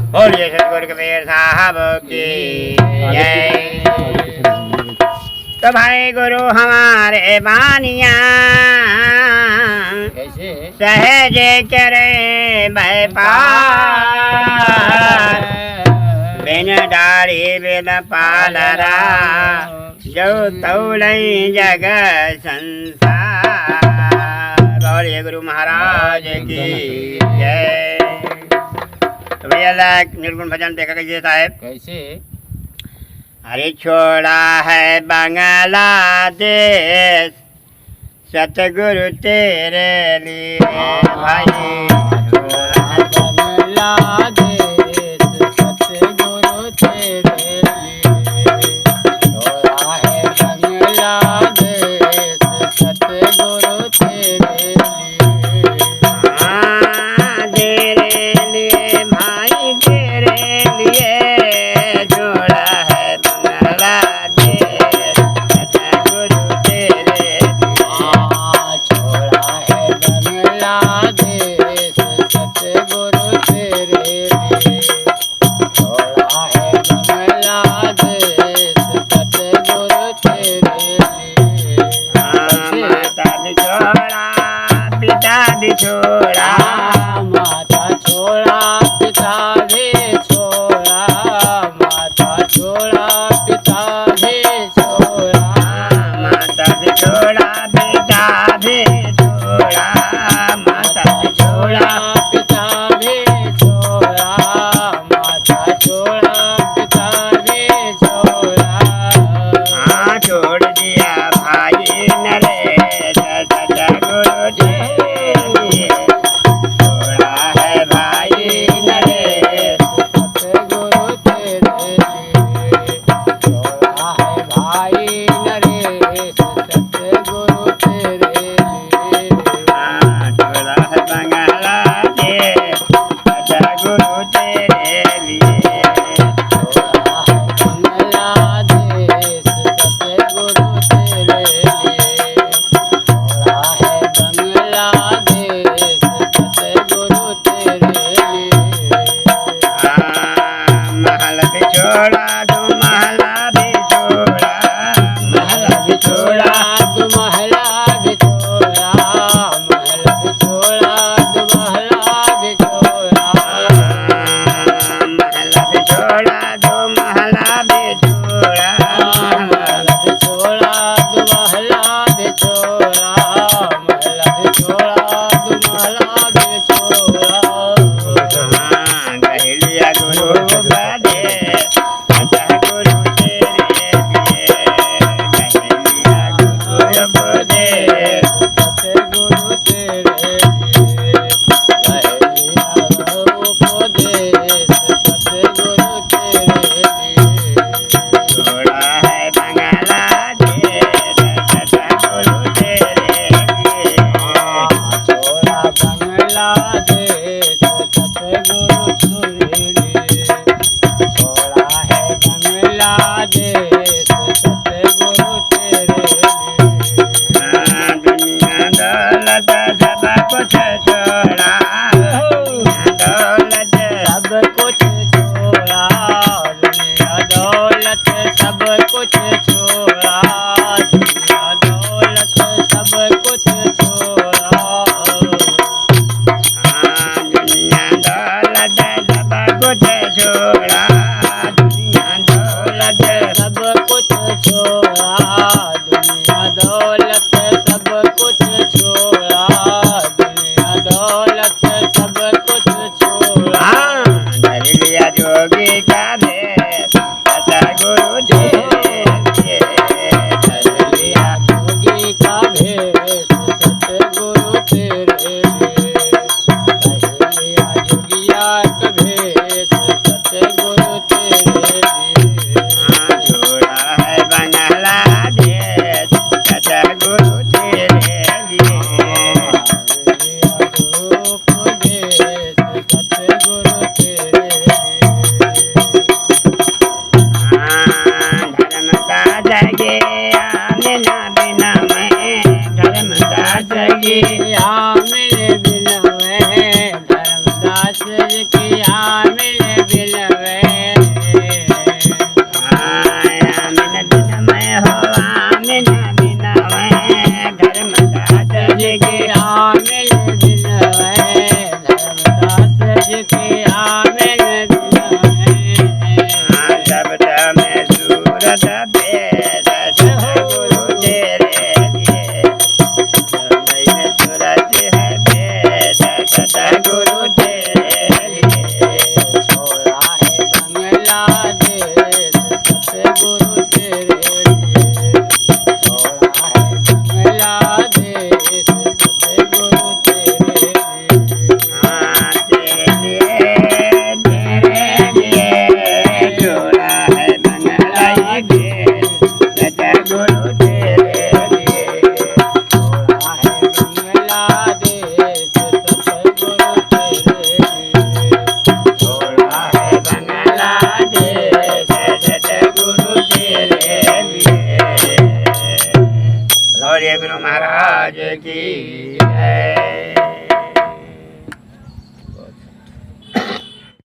बोलिए सतगुरु कबीर साहब की जय। तो भाई गुरु हमारे बानिया सहज करे व्यापार, बिन डारी बिन पालरा जो तौलई जग संसार। बोलिए गुरु महाराज की जय। तो भैया निर्गुण भजन देखा कीजिए साहेब। कैसे? अरे छोड़ा है बांग्लादेश सतगुरु तेरे लिए भाई। बांग्लादेश सतगुरु तेरे लिए, छोड़ा है बांग्लादेश सतगुरु तेरे लिए। हाँ तेरे लिए भाई तेरे लिए छोड़ा है बांग्लादेश सतगुरु तेरे लिए। छोड़ा है बांग्लादेश सतगुरु तेरे लिए, छोड़ा है बांग्लादेश सतगुरु तेरे लिए। माता भी छोड़ा पिता भी छोड़ा, माता छोड़ा पिता भी छोड़ा, माता छोड़ा पिता भी छोड़ा, माता भी छोड़ा पिता भी छोड़ा, माता भी छोड़ा पिता भी छोड़ा, माता छोड़ा पिता भी छोड़ा। हाँ छोड़ दिया भाई नरेश सतगुरु तेरे लिए, छोड़ा है भाई नरेश सतगुरु तेरे लिए, छोड़ा है भाई नरेश सतगुरु तेरे लिए। हाँ छोड़ा है बांग्लादेश सतगुरु तेरे लिए, छोड़ा है बांग्लादेश सतगुरु तेरे लिए, छोड़ा है बांग्लादेश सतगुरु तेरे लिए। महल भी छोड़ा दो महला भी छोड़ा, महल भी छोड़ा दो महला भी छोड़ा, महल भी छोड़ा दो महला भी छोड़ा, महल भी छोड़ा दो महला भी छोड़ा, महल भी छोड़ा दो महला भी छोड़ा, महल भी छोड़ा दो महला भी छोड़ा। गहिलिया गुरु बदे सतगुरु तेरे लिए, गहिलिया गुरु बदे सतगुरु तेरे लिए, गहिलिया उपदेश सतगुरु तेरे लिए। छोड़ा है बांग्लादेश सतगुरु तेरे लिए, छोड़ा बांग्लादेश सतगुरु तेरे लिए, छोड़ा है बांग्लादेश सतगुरु तेरे लिए। दुनिया दौलत सब कुछ छोड़ा, दुनिया दौलत सब कुछ छोड़ा, दुनिया दौलत सब कुछ छोड़ा, दुनिया दौलत सब कुछ छोड़ा। दुनिया दौलत सब कुछ छोड़ा, दुनिया दौलत सब कुछ छोड़ा, दुनिया दौलत सब कुछ छोड़ा, दुनिया दौलत सब कुछ छोड़ा। धर लिया जोगी का भेद सतगुरु तेरे लिए, धर लिया जोगी का भेष सतगुरु तेरे लिए, लिया जोगिया का भेष सतगुरु तेरे लिए। छोड़ा है बांग्लादेश सतगुरु तेरे लिए, उपदेश सतगुरु तेरे लिए। धर्म का जगे आमिना बिना मैं, धर्म का जगे मिले बिना मैं, धर्मदास की मिले बिना के आने न दिया शब्द में सूरत भेद सतगुरु तेरे लिए समय में सूरत है भेद सतगुरु तेरे लिए छोड़ा है बांग्लादेश सतगुरु तेरे लिए छोड़ा है बांग्लादेश सतगुरु तेरे लिए छोड़ा है बांग्लादेश सतगुरु तेरे लिए छोड़ा है बांग्लादेश सतगुरु तेरे लिए छोड़ा है बांग्लादेश सतगुरु तेरे लिए। गौरी गुरु महाराज की जय।